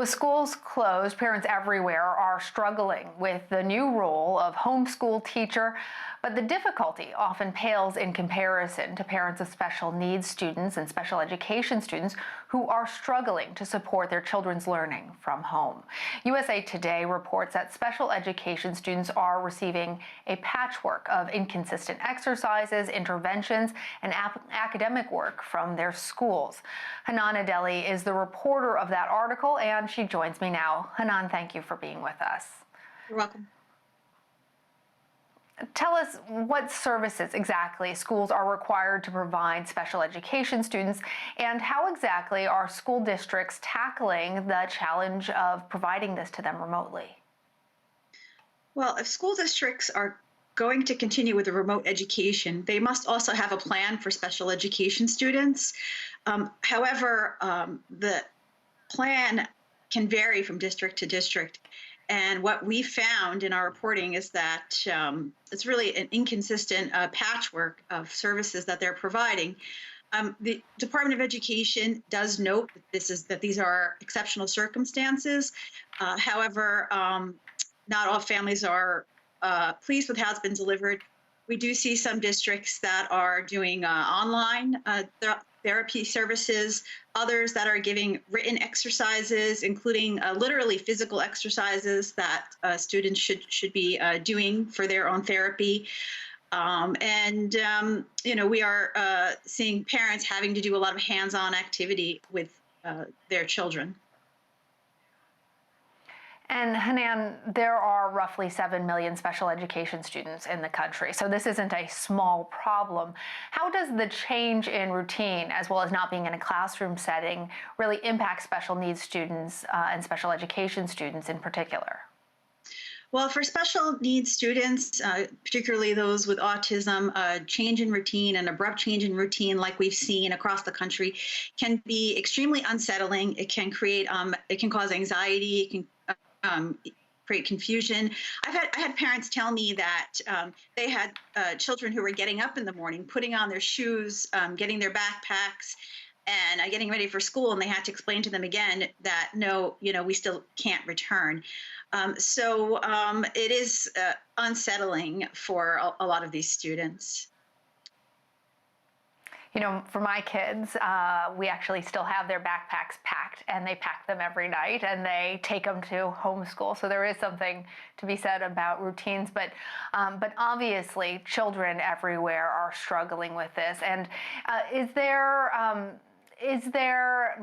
With schools closed, parents everywhere are struggling with the new role of homeschool teacher, but the difficulty often pales in comparison to parents of special needs students and special education students who are struggling to support their children's learning from home. USA Today reports that special education students are receiving a patchwork of inconsistent exercises, interventions, and academic work from their schools. Hannan Adely is the reporter of that article, and she joins me now. Hannan, thank you for being with us. You're welcome. Tell us what services exactly schools are required to provide special education students, and how exactly are school districts tackling the challenge of providing this to them remotely? Well, if school districts are going to continue with the remote education, they must also have a plan for special education students. However, the plan can vary from district to district. And what we found in our reporting is that it's really an inconsistent patchwork of services that they're providing. The Department of Education does note that these are exceptional circumstances. However, not all families are pleased with how it's been delivered. We do see some districts that are doing online therapy services, others that are giving written exercises, including literally physical exercises that students should be doing for their own therapy. We are seeing parents having to do a lot of hands-on activity with their children. And Hannan, there are roughly 7 million special education students in the country, so this isn't a small problem. How does the change in routine, as well as not being in a classroom setting, really impact special needs students and special education students in particular? Well, for special needs students, particularly those with autism, change in routine, an abrupt change in routine, like we've seen across the country, can be extremely unsettling. It can cause anxiety. It can create confusion. I had parents tell me that they had children who were getting up in the morning, putting on their shoes, getting their backpacks, and getting ready for school, and they had to explain to them again that no, we still can't return. It is unsettling for a lot of these students. For my kids, we actually still have their backpacks packed, and they pack them every night, and they take them to homeschool. So there is something to be said about routines, but obviously, children everywhere are struggling with this. And is there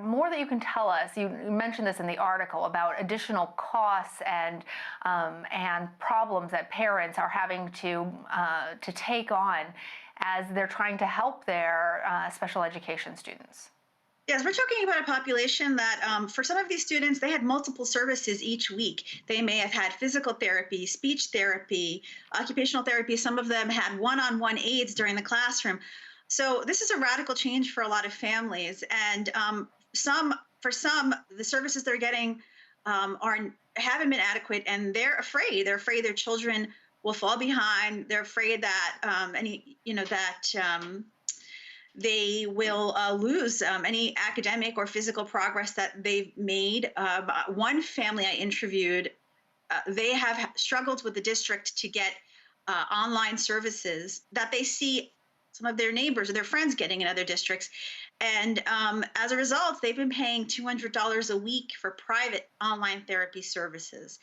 more that you can tell us? You mentioned this in the article about additional costs and problems that parents are having to take on as they're trying to help their special education students. Yes, we're talking about a population that for some of these students, they had multiple services each week. They may have had physical therapy, speech therapy, occupational therapy. Some of them had one-on-one aides during the classroom. So this is a radical change for a lot of families. And for some, the services they're getting haven't been adequate, and they're afraid. They're afraid their children will fall behind. They're afraid that they will lose any academic or physical progress that they've made. One family I interviewed, they have struggled with the district to get online services that they see some of their neighbors or their friends getting in other districts. And as a result, they've been paying $200 a week for private online therapy services.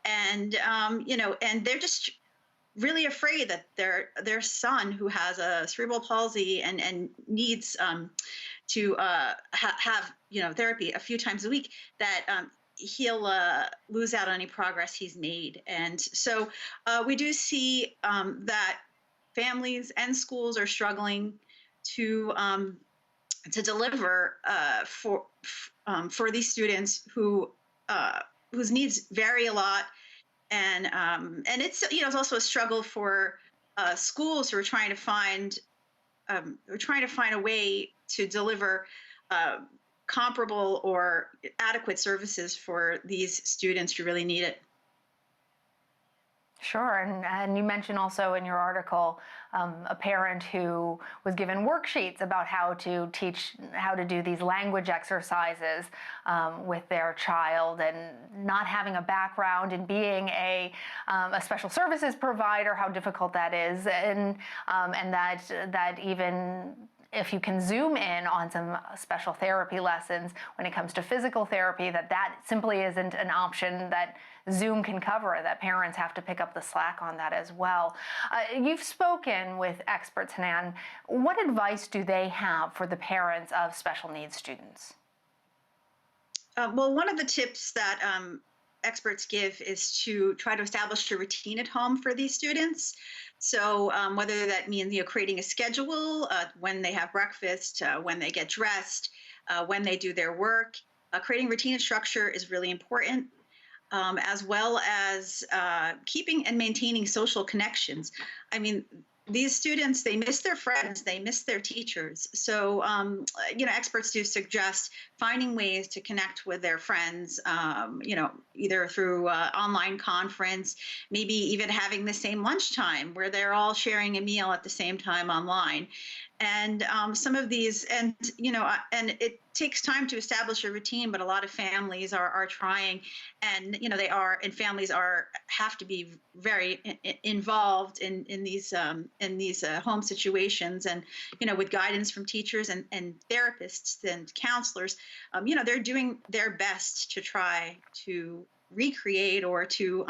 And, and they're just really afraid that their son, who has a cerebral palsy and needs to have therapy a few times a week, that he'll lose out on any progress he's made. And so we do see that families and schools are struggling to deliver for these students whose needs vary a lot. And it's also a struggle for schools who are trying to find a way to deliver comparable or adequate services for these students who really need it. Sure, and you mentioned also in your article a parent who was given worksheets about how to do these language exercises with their child, and not having a background in being a special services provider, how difficult that is, and that even if you can zoom in on some special therapy lessons when it comes to physical therapy, that simply isn't an option that Zoom can cover, that parents have to pick up the slack on that as well. You've spoken with experts, Hannan. What advice do they have for the parents of special needs students? Well, one of the tips that experts give is to try to establish a routine at home for these students. So whether that means creating a schedule, when they have breakfast, when they get dressed, when they do their work, creating routine and structure is really important. As well as keeping and maintaining social connections. I mean, these students, they miss their friends, they miss their teachers. So, experts do suggest finding ways to connect with their friends, either through online conference, maybe even having the same lunchtime where they're all sharing a meal at the same time online. And some of these, and it takes time to establish a routine, but a lot of families are trying, and they are, and families have to be very involved in these home situations, and with guidance from teachers and therapists and counselors, they're doing their best to try to recreate or to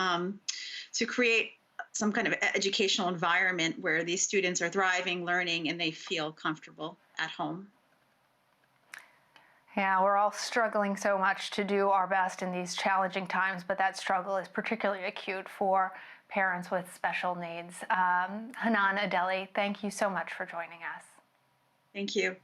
create some kind of educational environment where these students are thriving, learning, and they feel comfortable at home. Yeah, we're all struggling so much to do our best in these challenging times, but that struggle is particularly acute for parents with special needs. Hannan, Adely, thank you so much for joining us. Thank you.